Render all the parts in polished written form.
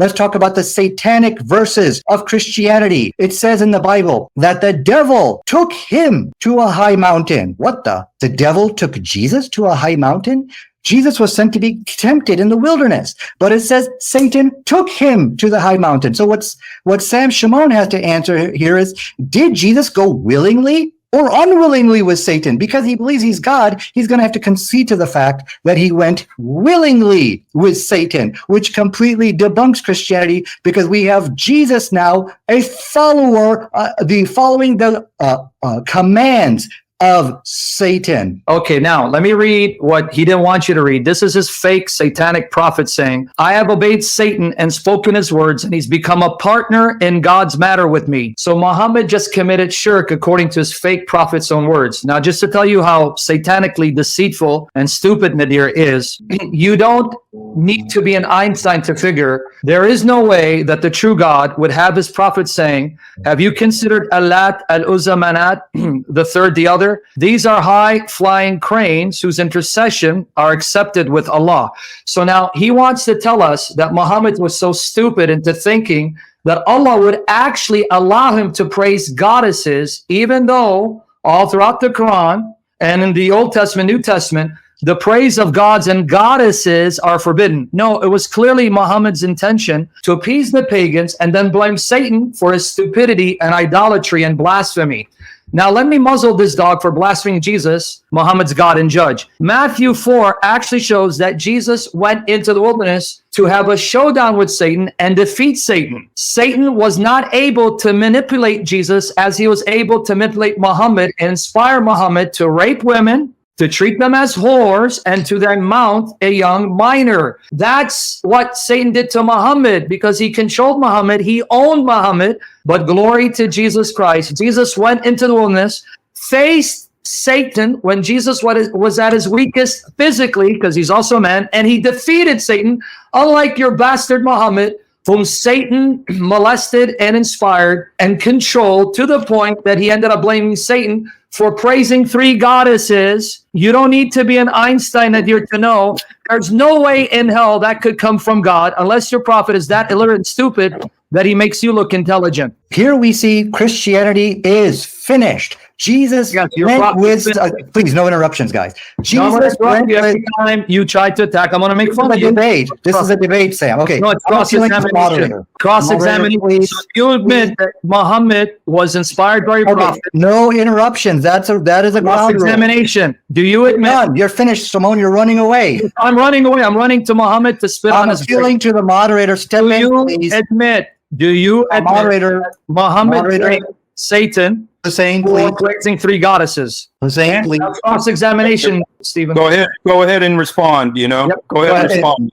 let's talk about the satanic verses of Christianity. It says in the Bible that the devil took him to a high mountain. What the? The devil took Jesus to a high mountain? Jesus was sent to be tempted in the wilderness, but it says Satan took him to the high mountain. So what Sam Shamoun has to answer here is, did Jesus go willingly or unwillingly with Satan? Because he believes he's God, he's going to have to concede to the fact that he went willingly with Satan, which completely debunks Christianity, because we have Jesus now, a follower, following the commands of Satan. Okay, now let me read what he didn't want you to read. This is his fake satanic prophet saying, I have obeyed Satan and spoken his words, and he's become a partner in God's matter with me. So Muhammad just committed shirk according to his fake prophet's own words. Now, just to tell you how satanically deceitful and stupid Nadir is, you don't need to be an Einstein to figure there is no way that the true God would have his prophet saying, have you considered Allat, Al-Uzza, Manat, the third, the other? These are high-flying cranes whose intercession are accepted with Allah. So now he wants to tell us that Muhammad was so stupid into thinking that Allah would actually allow him to praise goddesses, even though all throughout the Quran and in the Old Testament, New Testament, the praise of gods and goddesses are forbidden. No, it was clearly Muhammad's intention to appease the pagans and then blame Satan for his stupidity and idolatry and blasphemy. Now, let me muzzle this dog for blaspheming Jesus, Muhammad's God and judge. Matthew 4 actually shows that Jesus went into the wilderness to have a showdown with Satan and defeat Satan. Satan was not able to manipulate Jesus as he was able to manipulate Muhammad and inspire Muhammad to rape women, to treat them as whores, and to then mount a young minor. That's what Satan did to Muhammad, because he controlled Muhammad, he owned Muhammad. But glory to Jesus Christ. Jesus went into the wilderness, faced Satan when Jesus was at his weakest physically, because he's also a man, and he defeated Satan, unlike your bastard Muhammad, whom Satan molested and inspired and controlled to the point that he ended up blaming Satan for praising three goddesses. You don't need to be an Einstein, Nadir, to know there's no way in hell that could come from God unless your prophet is that illiterate and stupid that he makes you look intelligent. Here we see Christianity is finished. Jesus went with, please, no interruptions, guys. Jesus went with, every time you try to attack, I'm going to make fun of you. This is a debate, Sam. Okay. No, it's cross-examination. Cross-examination. So you admit that Muhammad was inspired by your prophet. No interruptions. That is a cross-examination. Do you admit? None. You're finished, Simone. You're running away. I'm running away. I'm running to Muhammad to spit on his appealing to the moderator. Step in, please. Do you admit moderator, Muhammad Satan Hussein, please. Praising three goddesses? Hussein, please. Cross-examination, Stephen. Go ahead and respond, Yep. Go ahead and respond.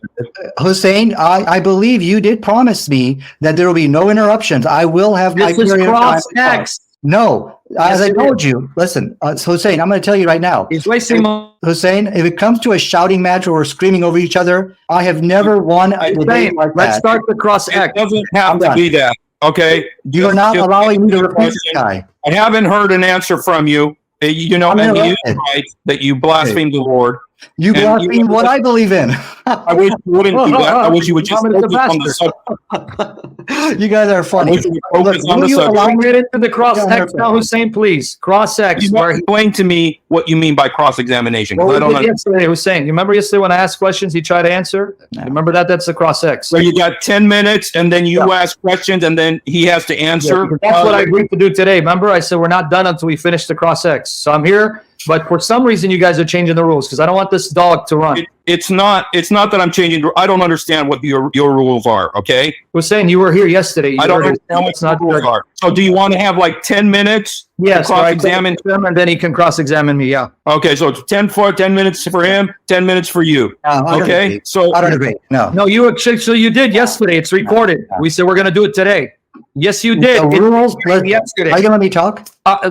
Hussein, I believe you did promise me that there will be no interruptions. I will have my period of time. This is cross-text. No, as I told you, listen, Hussein, I'm going to tell you right now. He's wasting Hussein, if it comes to a shouting match where we're screaming over each other, I have never won a debate like that. Let's start the cross-X. It doesn't have to be that, okay? You're not allowing me to repeat this guy. I haven't heard an answer from you. And you right that you blasphemed the Lord. You blaspheme what I believe in. I wish you wouldn't do that. I wish you would just focus on the subject. You guys are funny. Will you allow me into the cross-X now, Hussein, please? Cross-X. Explain to me what you mean by cross-examination. What did yesterday, Hussein? You remember yesterday when I asked questions, he tried to answer? No. Remember that? That's the cross-X. So you got 10 minutes, and then you ask questions, and then he has to answer. Yeah, that's what I agreed to do today. Remember, I said we're not done until we finish the cross-X. So I'm here. But for some reason, you guys are changing the rules because I don't want this dog to run. It's not that I'm changing. I don't understand what your rules are. Okay. We're saying you were here yesterday. I don't understand what the rules are. So do you want to have like 10 minutes? Yes. Cross-examine him, and then he can cross-examine me. Yeah. Okay. So it's 10 minutes for him, 10 minutes for you. Okay. So I don't agree. No. No, so you did yesterday. It's recorded. We said we're going to do it today. Yes, you did. The rules yesterday. Are you going to let me talk?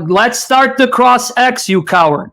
Let's start the cross-X, you coward.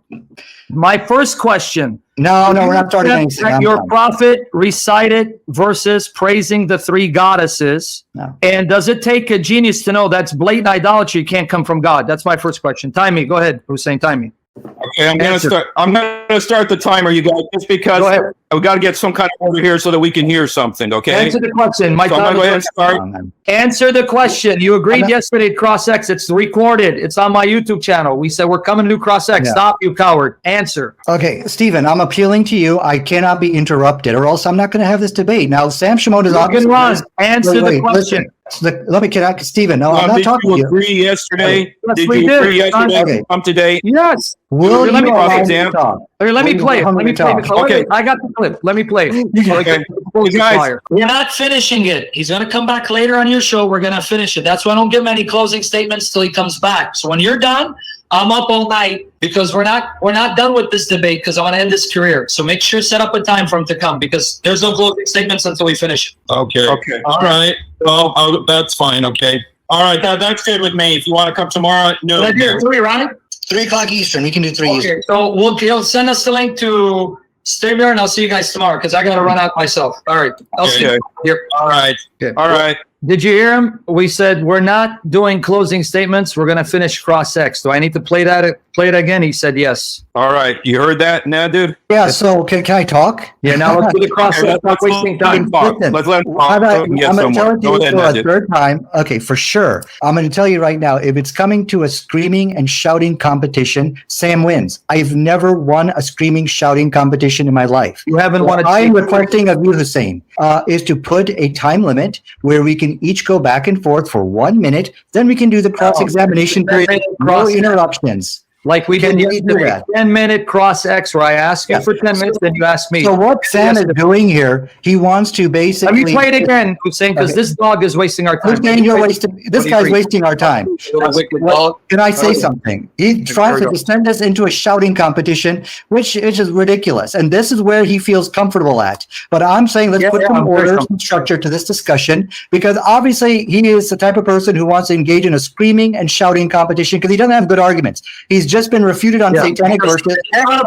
My first question. No, we're not starting anything. Your prophet recited verses praising the three goddesses. No. And does it take a genius to know that's blatant idolatry? It can't come from God. That's my first question. Time me. Go ahead, Hussein. Time me. Okay, I'm going to start the timer, you guys, just because We got to get some kind of order here so that we can hear something, okay? Answer the question. My So I'm going to go ahead and start. Answer the question. You agreed yesterday to cross-X. It's recorded. It's on my YouTube channel. We said we're coming to do cross-X. Yeah. Stop, you coward. Answer. Okay, Stephen, I'm appealing to you. I cannot be interrupted, or else I'm not going to have this debate. Now, Sam Shamoun is You can obviously... run. Answer the question. Listen, let me, Stephen, no, I'm not Did talking you to you. agree yesterday? Yes, Did we you did. agree yesterday? Okay. Come today? Yes. Will Let me you allow me Sam. to talk? Here, let me play it. Let me play the clip. Okay. I got the clip. Let me play it. Okay. You guys, We're not finishing it. He's going to come back later on your show. We're going to finish it. That's why I don't give him any closing statements till he comes back. So when you're done, I'm up all night because we're not done with this debate because I want to end his career. So make sure set up a time for him to come because there's no closing statements until we finish. Okay. Okay. All right. Well, that's fine. Okay. All right. That's good with me. If you want to come tomorrow, no. Can I do 3, right? 3 o'clock Eastern. We can do 3 Eastern. Okay. So he'll send us the link to StreamYard and I'll see you guys tomorrow because I got to run out myself. All right. I'll see Okay. you here. All right. all right. Did you hear him? We said we're not doing closing statements. We're going to finish cross-X. Do I need to play it again? He said yes. All right. You heard that, Nadir? Yeah, so can I talk? Yeah, now let's do the cross-X. Stop wasting time. Listen, Let's let him I'm talk. so we can get going to tell somewhere. it to Go you ahead, for a Nadir. third time. Okay, for sure. I'm going to tell you right now, if it's coming to a screaming and shouting competition, Sam wins. I've never won a screaming, shouting competition in my life. You haven't What wanted I'm requesting of you, Hussein, is to put a time limit where we can each go back and forth for 1 minute. Then we can do the cross-examination period. No interruptions. like we Can did we do yesterday. that? 10-minute cross-X where I ask you Yeah. for 10 minutes, then you ask me. So what Sam is doing here, he wants to Let basically... me play it again, Hussein, because Okay. this dog is wasting our time. Hussein, you're wasting, this guy's wasting our time. What- Can I say something? He tries to send us into a shouting competition, which is ridiculous. And this is where he feels comfortable at. But I'm saying let's put some order, some structure to this discussion, because obviously he is the type of person who wants to engage in a screaming and shouting competition because he doesn't have good arguments. He's just been refuted on satanic verses.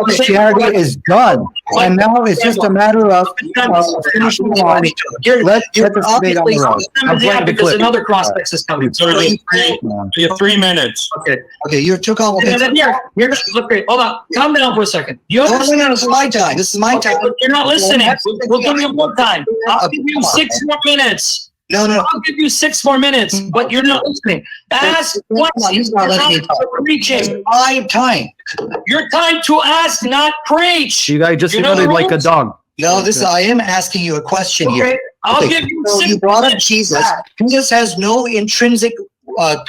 Christianity is done. And now it's just a matter of finishing the line. Let's get this debate on the road. I'm playing the because clip. another cross-X is coming. You have 3 minutes. Okay. Okay, you took all of And it. then here, look, hold on. Calm down for a second. You understand? No, this is my time. This is my Okay, time. but you're not listening. We'll give you more time. I'll give you 6 more minutes. No. I'll give you 6 more minutes, but you're not listening. Ask questions. He's not letting me talk. Preaching. My time. Your time to ask, not preach. You guys just You know the sounded like a rules? dog. No, I am asking you a question here. Okay, I'll Okay, give you so 6 you brought up minutes. Jesus. Jesus has no intrinsic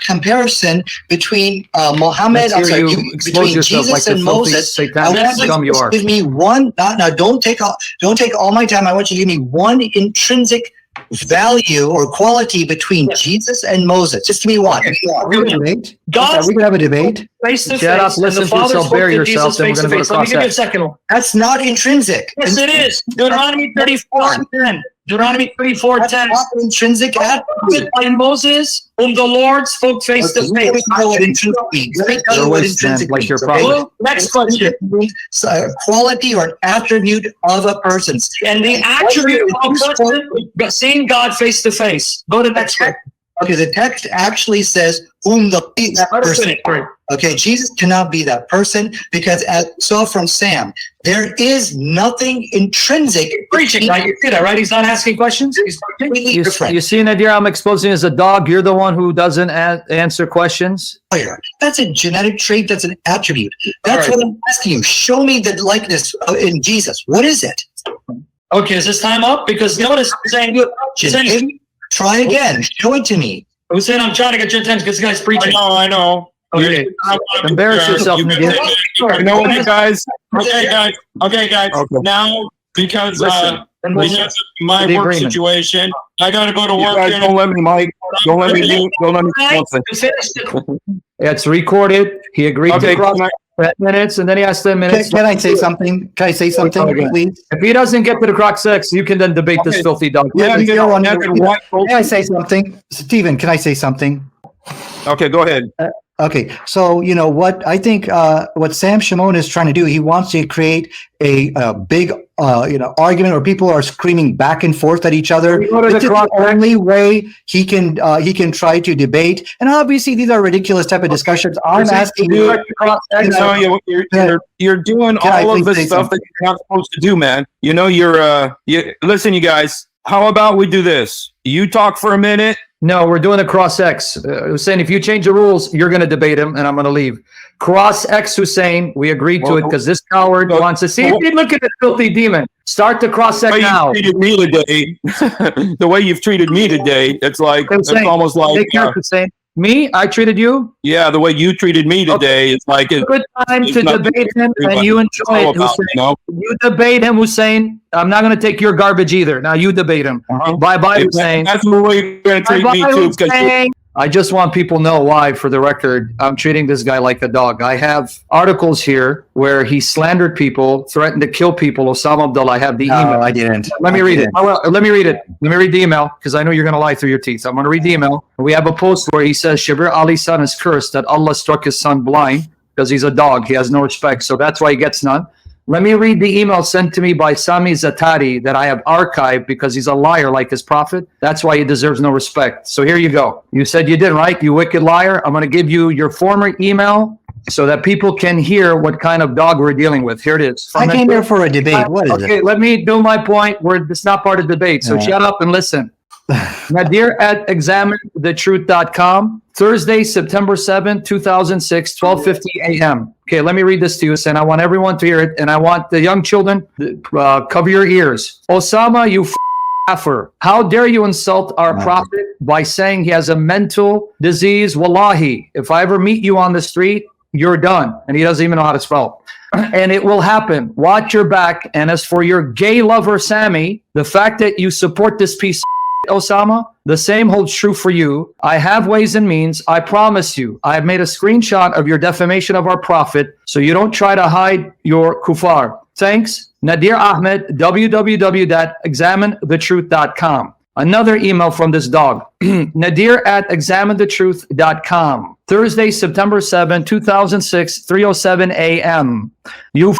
comparison between Muhammad, Let's hear you expose between yourself like Jesus the and filthy Moses. I satanic want scum you you are. to give me one. No, don't take all my time. I want you to give me one intrinsic value or quality between Jesus and Moses. Just give me one. Are we going to debate? God- Are we going to have a debate? Face to Shut up, face, listen and to the Father yourself, spoke bury to yourself, Jesus then we're face gonna to go to face. Let me give you a cross-X. second one. That's not intrinsic. Yes, it is. Deuteronomy 34:10. Deuteronomy 34:10. That's not intrinsic attribute. And Moses, whom the Lord spoke face to Let face. me tell you what intrinsic means. Let me tell you what intrinsic Like your means, okay? problem. Next question. It's a quality or an attribute of a person. And the attribute of a person, seeing God face to face. Go to the next one. Okay, the text actually says whom the that person. Okay, Jesus cannot be that person because as saw from Sam, there is nothing intrinsic. Preaching, right? You see that, right? He's not asking questions. He's Completely You different. see, Nadir, I'm exposing as a dog. You're the one who doesn't answer questions. That's a genetic trait. That's an attribute. That's All right. what I'm asking you. Show me the likeness in Jesus. What is it? Okay, is this time up? Because notice, Hussein, Try again. Show it to me. Hussein, I'm trying to get your attention because this guy's preaching. I know. Okay. Embarrass yourself, Nadir. You know what, guys? Okay, guys. Okay. Now, because Listen. because of my The work agreement. situation, I got to go to You work. guys here. don't let me, Mike. Don't let me do. Don't let me do something. You finished it. It's recorded. He agreed Okay. to cross Can I, 10 minutes, and then he has 10 minutes. Can I say something? Can I say something, Okay. please? If he doesn't get to the cross-X, you can then debate this Okay. filthy dog. yeah, Nadir, you know, on- Nadir, what? Can I say something? Stephen, can I say something? Okay, go ahead. Okay, so what I think what Sam Shamoun is trying to do, he wants to create a big argument where people are screaming back and forth at each other. We go to This the is the only way he can try to debate. And obviously these are ridiculous type of discussions. I'm asking you. You're doing all of the stuff that you're not supposed to do, man. Listen, you guys. How about we do this? You talk for a minute. No, we're doing a cross X. Hussein, if you change the rules, you're going to debate him, and I'm going to leave. Cross X, Hussein. We agreed to it because this coward wants to see. Look at the filthy demon. Start the cross X now. The way you've treated me today, it's like Hussein, it's almost like take care, Hussein. Me? I treated you? Yeah, the way you treated me today, it's like it's good time to debate him, and you enjoy it, Hussein. You debate him, Hussein. I'm not going to take your garbage either. Now you debate him. Bye-bye, Hussein. That's the way you're going to treat me too. I just want people to know why, for the record, I'm treating this guy like a dog. I have articles here where he slandered people, threatened to kill people. Osama Abdullah, I have the email. No, I didn't. Let me read it. Let me read it. Let me read the email because I know you're going to lie through your teeth. I'm going to read the email. We have a post where he says, Shabir Ali's son is cursed that Allah struck his son blind because he's a dog. He has no respect. So that's why he gets none. Let me read the email sent to me by Sami Zatari that I have archived because he's a liar like his prophet. That's why he deserves no respect. So here you go. You said you did, right? You wicked liar. I'm going to give you your former email so that people can hear what kind of dog we're dealing with. Here it is. I came here for a debate. What is it? Okay, let me do my point. It's not part of the debate. So shut up and listen. Nadir at examinethetruth.com. Thursday, September 7th, 2006, 12:50 a.m. Okay, let me read this to you, and I want everyone to hear it, and I want the young children, cover your ears. Osama, you kafir. How dare you insult our prophet by saying he has a mental disease? Wallahi, if I ever meet you on the street, you're done. And he doesn't even know how to spell. And it will happen. Watch your back. And as for your gay lover, Sammy, the fact that you support this piece Osama, the same holds true for you. I have ways and means. I promise you. I have made a screenshot of your defamation of our prophet, so you don't try to hide your kuffar. Thanks. Nadir Ahmed, www.examinethetruth.com. Another email from this dog. Nadir at examinethetruth.com. Thursday, September 7, 2006, 3:07 a.m. You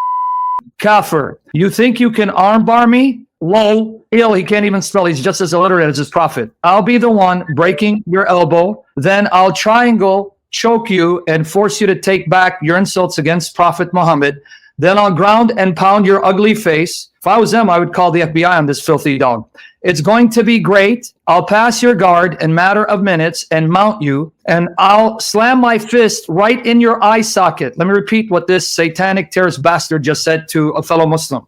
kafir. You think you can armbar me? Lol. Ill, he can't even spell. He's just as illiterate as his prophet. I'll be the one breaking your elbow. Then I'll triangle, choke you, and force you to take back your insults against Prophet Muhammad. Then I'll ground and pound your ugly face. If I was them, I would call the FBI on this filthy dog. It's going to be great. I'll pass your guard in matter of minutes and mount you, and I'll slam my fist right in your eye socket. Let me repeat what this satanic terrorist bastard just said to a fellow Muslim.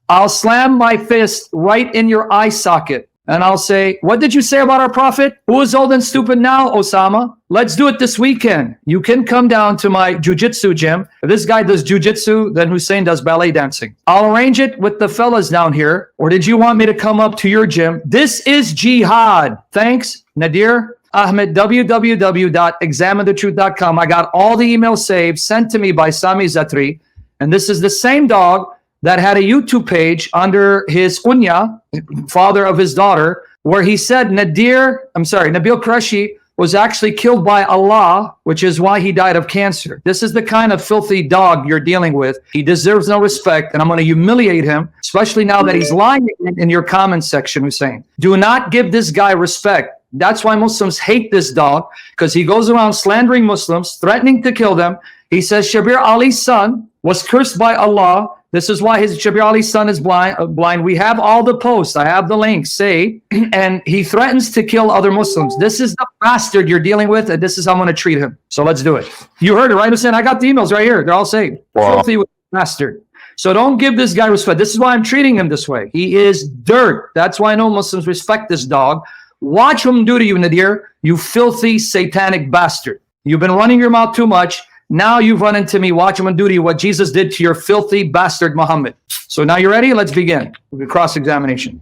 I'll slam my fist right in your eye socket, and I'll say, what did you say about our prophet? Who is old and stupid now, Osama? Let's do it this weekend. You can come down to my jiu-jitsu gym. If this guy does jiu-jitsu, then Hussein does ballet dancing. I'll arrange it with the fellas down here. Or did you want me to come up to your gym? This is jihad. Thanks, Nadir Ahmed, www.examinethetruth.com. I got all the emails saved, sent to me by Sami Zatri. And this is the same dog that had a YouTube page under his kunya, father of his daughter, where he said Nabil Qureshi was actually killed by Allah, which is why he died of cancer. This is the kind of filthy dog you're dealing with. He deserves no respect, and I'm going to humiliate him, especially now that he's lying in your comment section, Hussein. Do not give this guy respect. That's why Muslims hate this dog, because he goes around slandering Muslims, threatening to kill them. He says Shabir Ali's son was cursed by Allah. This is why his Shabir Ali's son is blind. We have all the posts. I have the links saved. And he threatens to kill other Muslims. This is the bastard you're dealing with, and this is how I'm going to treat him. So let's do it. You heard it, right, Hussein? I got the emails right here. They're all saved. Wow. Filthy bastard. So don't give this guy respect. This is why I'm treating him this way. He is dirt. That's why no Muslims respect this dog. Watch him do to you, Nadir, you filthy satanic bastard. You've been running your mouth too much. Now you've run into me. Watch him do to you what Jesus did to your filthy bastard Muhammad. So now you're ready? Let's begin with cross-examination.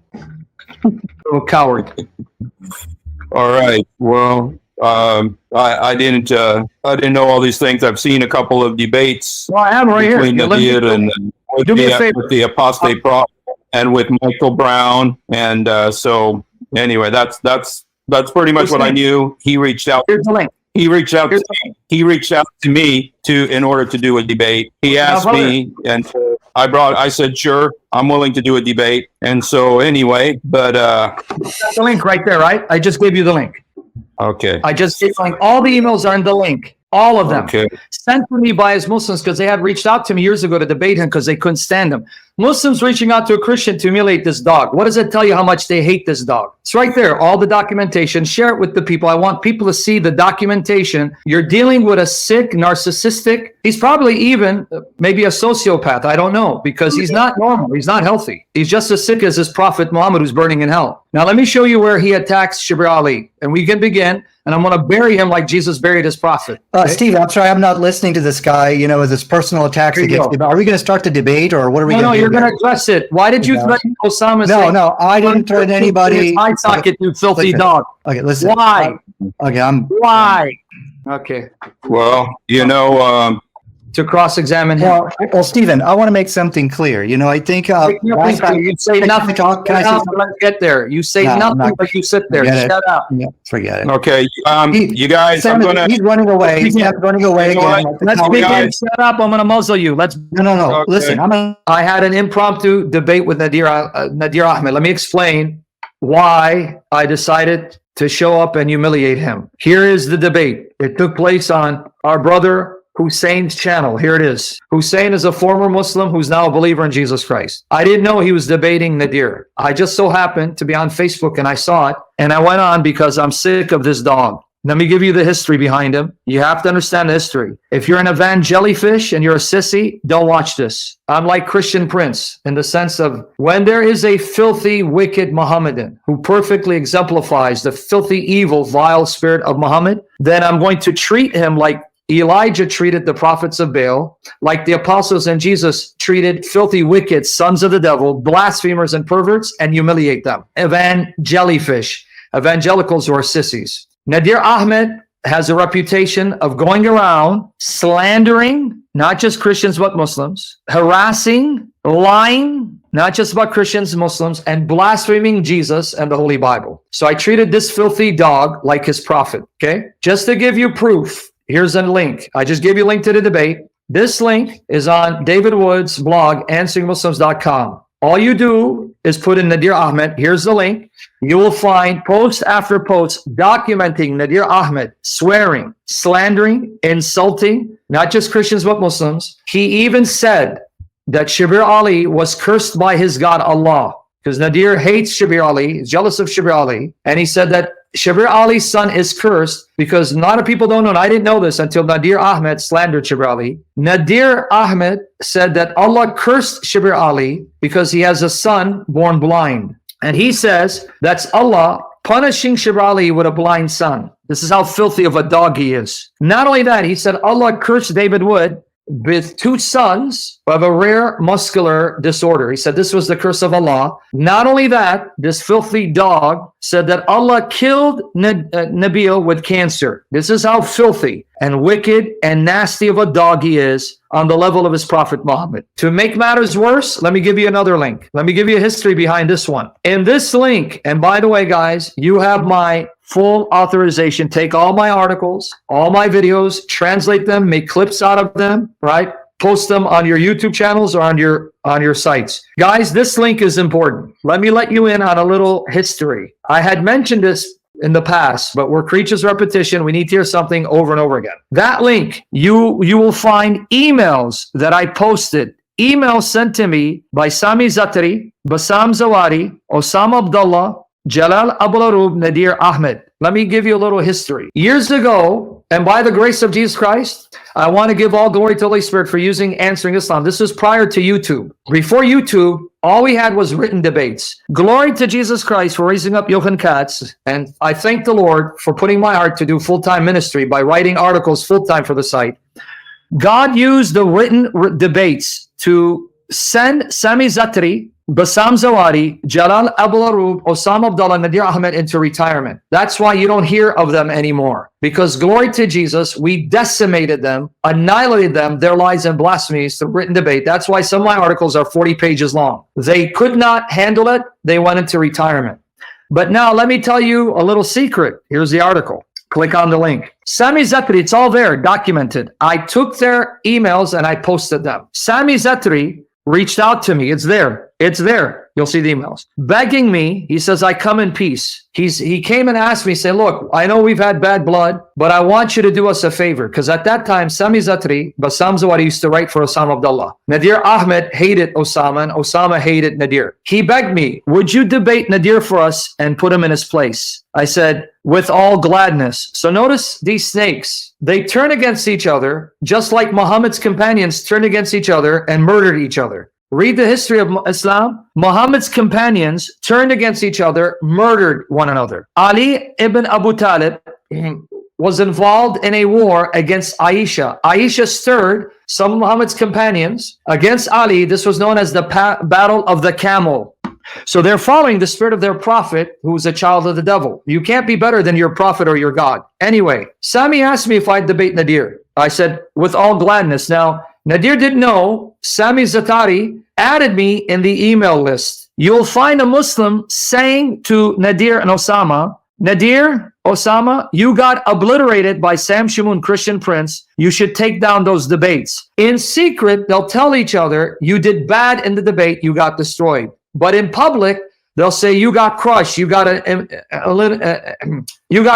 Little coward. All right. Well, I didn't know all these things. I've seen a couple of debates. Well, I am right between here. Nadir and with the apostate prophet and with Michael Brown. And so anyway, that's pretty much what I knew. He reached out. Here's the link. He reached out to me in order to do a debate. He asked me, and I said, sure, I'm willing to do a debate. And so anyway, but That's the link right there, right? I just gave you the link. okay. I just gave you the link. All the emails are in the link. All of them. Okay. Sent to me by his Muslims because they had reached out to me years ago to debate him because they couldn't stand him. Muslims reaching out to a Christian to humiliate this dog. What does it tell you how much they hate this dog? It's right there. All the documentation. Share it with the people. I want people to see the documentation. You're dealing with a sick, narcissistic. He's probably even maybe a sociopath. I don't know, because he's not normal. He's not healthy. He's just as sick as his prophet Muhammad, who's burning in hell. Now, let me show you where he attacks Shibr Ali. And we can begin. And I'm going to bury him like Jesus buried his prophet. Okay? Steve, I'm sorry, I'm not listening to this guy, as his personal attacks against him. Are we going to start the debate, or what are we going to do? No, you're going to address it. Why did you threaten Osama? No, I didn't threaten anybody. Eye socket, you filthy dog. Okay, listen. Why? Okay, Why? Okay. Well, To cross-examine him. Well, Stephen, I want to make something clear. I think You say nothing. Can I say something? Let's get there. You say nothing, but you sit there. Shut up. Yeah, forget it. okay. You guys, Sam, he's running away. He's running away again. Let's begin. Shut up. I'm going to muzzle you. No. Okay. Listen, I had an impromptu debate with Nadir Ahmed. Let me explain why I decided to show up and humiliate him. Here is the debate. It took place on our brother Hussein's channel. Here it is. Hussein is a former Muslim who's now a believer in Jesus Christ. I didn't know he was debating Nadir. I just so happened to be on Facebook and I saw it, and I went on because I'm sick of this dog. Let me give you the history behind him. You have to understand the history. If you're an evangelifish and you're a sissy, don't watch this. I'm like Christian Prince in the sense of when there is a filthy, wicked Mohammedan who perfectly exemplifies the filthy, evil, vile spirit of Muhammad, then I'm going to treat him like Elijah treated the prophets of Baal, like the apostles and Jesus treated filthy, wicked sons of the devil, blasphemers and perverts, and humiliate them. Evangelifish, evangelicals who are sissies. Nadir Ahmed has a reputation of going around slandering not just Christians but Muslims, harassing, lying, not just about Christians, Muslims, and blaspheming Jesus and the Holy Bible. So I treated this filthy dog like his prophet, okay? Just to give you proof. Here's a link. I just gave you a link to the debate. This link is on David Wood's blog, answeringmuslims.com. All you do is put in Nadir Ahmed. Here's the link. You will find post after post documenting Nadir Ahmed swearing, slandering, insulting, not just Christians but Muslims. He even said that Shibr Ali was cursed by his God, Allah, because Nadir hates Shibr Ali, is jealous of Shibr Ali. And he said that Shibr Ali's son is cursed because a lot of people don't know, and I didn't know this until Nadir Ahmed slandered Shibr Ali. Nadir Ahmed said that Allah cursed Shibr Ali because he has a son born blind. And he says that's Allah punishing Shibr Ali with a blind son. This is how filthy of a dog he is. Not only that, he said Allah cursed David Wood with two sons who have a rare muscular disorder. He said this was the curse of Allah. Not only that, this filthy dog said that Allah killed Nabil with cancer. This is how filthy and wicked and nasty of a dog he is on the level of his prophet Muhammad. To make matters worse, let me give you another link. Let me give you a history behind this one. In this link, and by the way, guys, you have my full authorization. Take all my articles, all my videos, translate them, make clips out of them, right? Post them on your YouTube channels or on your sites. Guys, this link is important. Let me let you in on a little history. I had mentioned this in the past, but we're creatures of repetition. We need to hear something over and over again. That link, you will find emails that I posted, emails sent to me by Sami Zatri, Bassam Zawari, Osama Abdullah, Jalal Ablarub, Nadir Ahmed. Let me give you a little history. Years ago, and by the grace of Jesus Christ, I want to give all glory to the Holy Spirit for using Answering Islam. This was prior to YouTube. Before YouTube, all we had was written debates. Glory to Jesus Christ for raising up Jochen Katz. And I thank the Lord for putting my heart to do full-time ministry by writing articles full-time for the site. God used the written debates to send Sami Zatri, Bassam Zawari, Jalal Ablarub, Osama Abdullah, Nadir Ahmed into retirement. That's why you don't hear of them anymore. Because glory to Jesus, we decimated them, annihilated them, their lies and blasphemies through written debate. That's why some of my articles are 40 pages long. They could not handle it. They went into retirement. But now let me tell you a little secret. Here's the article. Click on the link. Sami Zatri, it's all there, documented. I took their emails and I posted them. Sami Zatri reached out to me. It's there. It's there. You'll see the emails. Begging me, he says, I come in peace. He came and asked me, say, look, I know we've had bad blood, but I want you to do us a favor. Because at that time, Sami Zatri, Bassam Zawadi used to write for Osama Abdullah. Nadir Ahmed hated Osama and Osama hated Nadir. He begged me, would you debate Nadir for us and put him in his place? I said, with all gladness. So notice these snakes. They turn against each other, just like Muhammad's companions turned against each other and murdered each other. Read the history of Islam. Muhammad's companions turned against each other, murdered one another. Ali ibn Abu Talib was involved in a war against Aisha. Aisha stirred some of Muhammad's companions against Ali. This was known as the Battle of the Camel. So they're following the spirit of their prophet, who is a child of the devil. You can't be better than your prophet or your God. Anyway, Sami asked me if I'd debate Nadir. I said, with all gladness. Now, Nadir didn't know Sami Zatari added me in the email list. You'll find a Muslim saying to Nadir and Osama, Nadir, Osama, you got obliterated by Sam Shamoun, Christian Prince. You should take down those debates. In secret, they'll tell each other, you did bad in the debate, you got destroyed. But in public, they'll say you got crushed, you got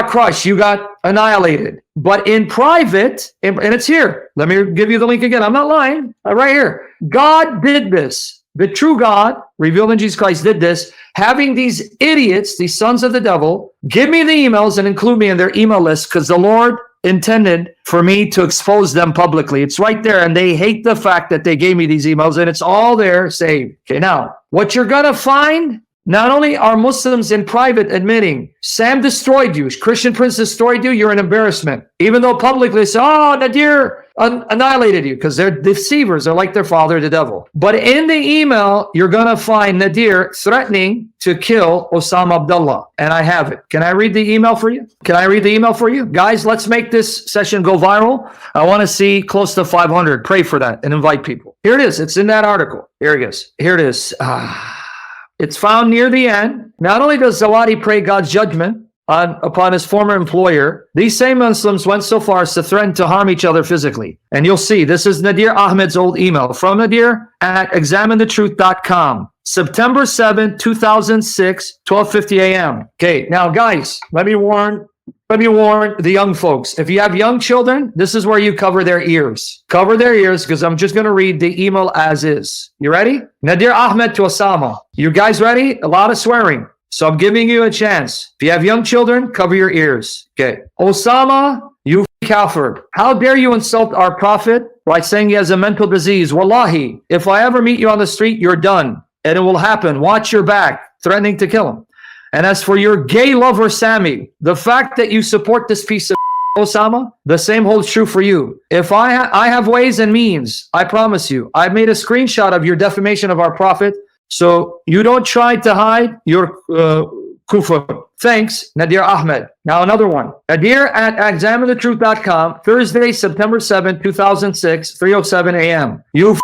crushed, you got annihilated. But in private, and it's here. Let me give you the link again. I'm not lying. Right here. God did this. The true God, revealed in Jesus Christ, did this, having these idiots, these sons of the devil, give me the emails and include me in their email list, because the Lord intended for me to expose them publicly. It's right there, and they hate the fact that they gave me these emails, and it's all there saved. Okay, now, what you're going to find, not only are Muslims in private admitting, Sam destroyed you, Christian Prince destroyed you, you're an embarrassment. Even though publicly they say, oh, Nadir annihilated you, because they're deceivers. They're like their father, the devil. But in the email, you're going to find Nadir threatening to kill Osama Abdullah. And I have it. Can I read the email for you? Can I read the email for you? Guys, let's make this session go viral. I want to see close to 500. Pray for that and invite people. Here it is. It's in that article. Here it is. Here it is. It's found near the end. Not only does Zawadi pray God's judgment upon his former employer, these same Muslims went so far as to threaten to harm each other physically. And you'll see, this is Nadir Ahmed's old email from Nadir at examinethetruth.com. September 7, 2006, 12:50 a.m. Okay, now guys, let me warn the young folks. If you have young children, this is where you cover their ears. Cover their ears, because I'm just going to read the email as is. You ready? Nadir Ahmed to Osama. You guys ready? A lot of swearing. So I'm giving you a chance. If you have young children, cover your ears. Okay. Osama, you kafir. How dare you insult our prophet by saying he has a mental disease? Wallahi, if I ever meet you on the street, you're done. And it will happen. Watch your back. Threatening to kill him. And as for your gay lover, Sami, the fact that you support this piece of Osama, the same holds true for you. If I have ways and means, I promise you, I've made a screenshot of your defamation of our prophet, so you don't try to hide your kufr. Thanks, Nadir Ahmed. Now another one. Nadir at examinethetruth.com, Thursday, September 7, 2006, 3:07 a.m. You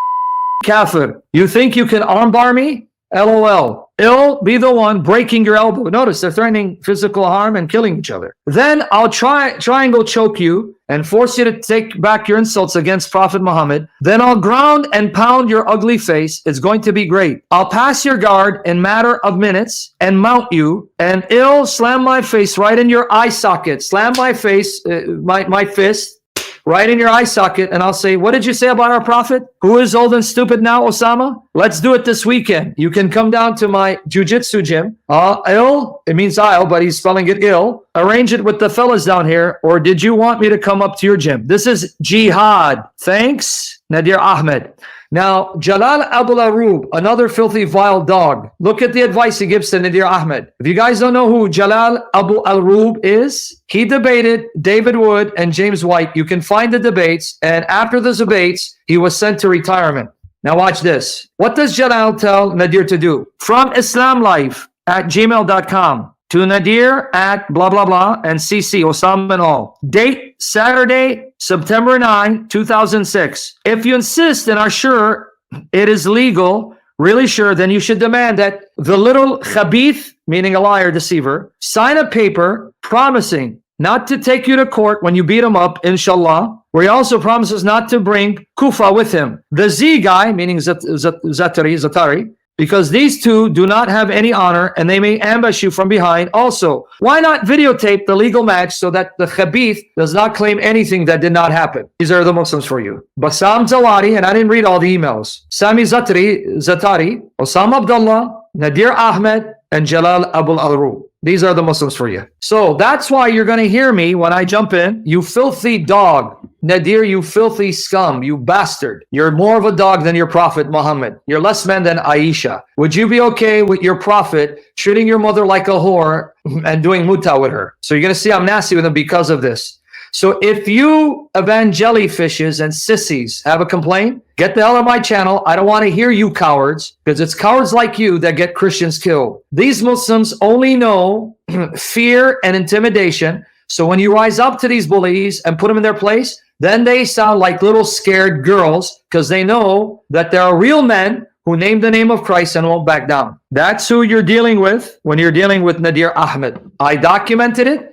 kafir. You think you can armbar me? LOL. I'll be the one breaking your elbow. Notice they're threatening physical harm and killing each other. Then I'll triangle choke you and force you to take back your insults against Prophet Muhammad. Then I'll ground and pound your ugly face. It's going to be great. I'll pass your guard in matter of minutes and mount you, and I'll slam my face right in your eye socket. Slam my face, my fist, right in your eye socket, and I'll say, what did you say about our prophet? Who is old and stupid now, Osama? Let's do it this weekend. You can come down to my jiu-jitsu gym. It means I'll, but he's spelling it ill. Arrange it with the fellas down here, or did you want me to come up to your gym? This is jihad. Thanks, Nadir Ahmed. Now, Jalal Abu Arub, another filthy, vile dog. Look at the advice he gives to Nadir Ahmed. If you guys don't know who Jalal Abu Arub is, he debated David Wood and James White. You can find the debates, and after the debates, he was sent to retirement. Now watch this. What does Jalal tell Nadir to do? From islamlife@gmail.com to Nadir at blah, blah, blah, and CC, Osama and all. Date, Saturday, September 9, 2006. If you insist and are sure it is legal, really sure, then you should demand that the little khabith, meaning a liar, deceiver, sign a paper promising not to take you to court when you beat him up, inshallah, where he also promises not to bring Kufa with him. The Z guy, meaning Zatari, because these two do not have any honor and they may ambush you from behind. Also, why not videotape the legal match so that the Khabith does not claim anything that did not happen? These are the Muslims for you. Bassam Zawadi, and I didn't read all the emails. Sami Zatari, Osama Abdullah, Nadir Ahmed, and Jalal Abul Alru. These are the Muslims for you. So that's why you're going to hear me when I jump in. You filthy dog. Nadir, you filthy scum. You bastard. You're more of a dog than your prophet Muhammad. You're less man than Aisha. Would you be okay with your prophet treating your mother like a whore and doing muta with her? So you're going to see I'm nasty with him because of this. So if you evangelifishes and sissies have a complaint, get the hell on my channel. I don't want to hear you cowards, because it's cowards like you that get Christians killed. These Muslims only know fear and intimidation. So when you rise up to these bullies and put them in their place, then they sound like little scared girls, because they know that there are real men who name the name of Christ and won't back down. That's who you're dealing with when you're dealing with Nadir Ahmed. I documented it.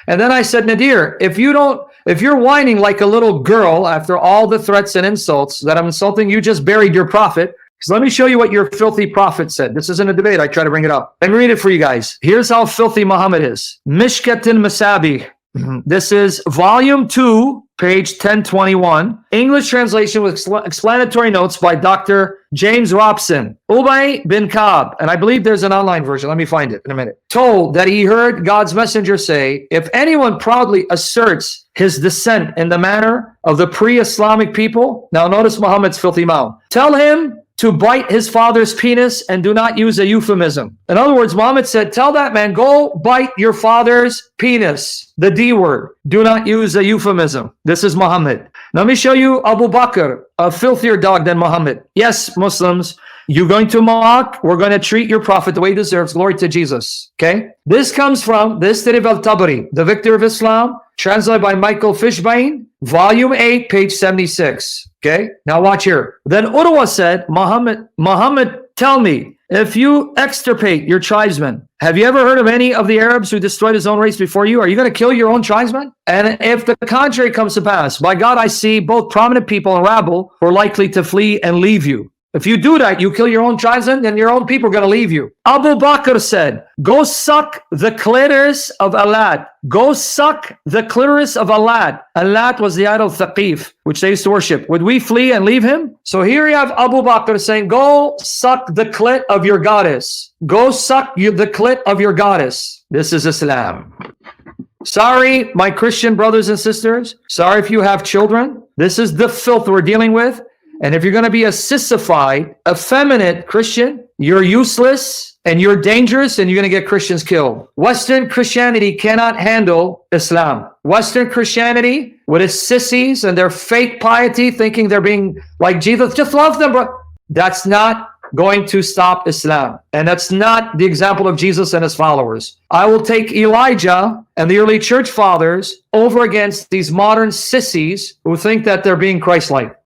And then I said, Nadir, if you're whining like a little girl after all the threats and insults that I'm insulting, you just buried your prophet. So let me show you what your filthy prophet said. This isn't a debate. I try to bring it up. Let me read it for you guys. Here's how filthy Muhammad is. Mishkatin Masabi. This is volume 2, page 1021. English translation with explanatory notes by Dr. James Robson. Ubay bin Ka'b, and I believe there's an online version. Let me find it in a minute. Told that he heard God's messenger say, if anyone proudly asserts his descent in the manner of the pre-Islamic people, now notice Muhammad's filthy mouth, tell him to bite his father's penis and do not use a euphemism. In other words, Muhammad said, tell that man, go bite your father's penis, the D word. Do not use a euphemism. This is Muhammad. Now, let me show you Abu Bakr, a filthier dog than Muhammad. Yes, Muslims, you're going to mock, we're going to treat your prophet the way he deserves. Glory to Jesus. Okay? This comes from the History of al-Tabari, the Victor of Islam, translated by Michael Fishbane, volume 8, page 76. Okay? Now watch here. Then Urwa said, Muhammad, tell me, if you extirpate your tribesmen, have you ever heard of any of the Arabs who destroyed his own race before you? Are you going to kill your own tribesmen? And if the contrary comes to pass, by God, I see both prominent people and rabble who are likely to flee and leave you. If you do that, you kill your own tribesmen, then your own people are going to leave you. Abu Bakr said, go suck the clitoris of Alat. Go suck the clitoris of Alat. Alat was the idol Thaqif, which they used to worship. Would we flee and leave him? So here you have Abu Bakr saying, go suck the clit of your goddess. Go suck the clit of your goddess. This is Islam. Sorry, my Christian brothers and sisters. Sorry if you have children. This is the filth we're dealing with. And if you're going to be a sissified, effeminate Christian, you're useless and you're dangerous and you're going to get Christians killed. Western Christianity cannot handle Islam. Western Christianity, with its sissies and their fake piety, thinking they're being like Jesus, just love them, bro. That's not going to stop Islam. And that's not the example of Jesus and his followers. I will take Elijah and the early church fathers over against these modern sissies who think that they're being Christ-like.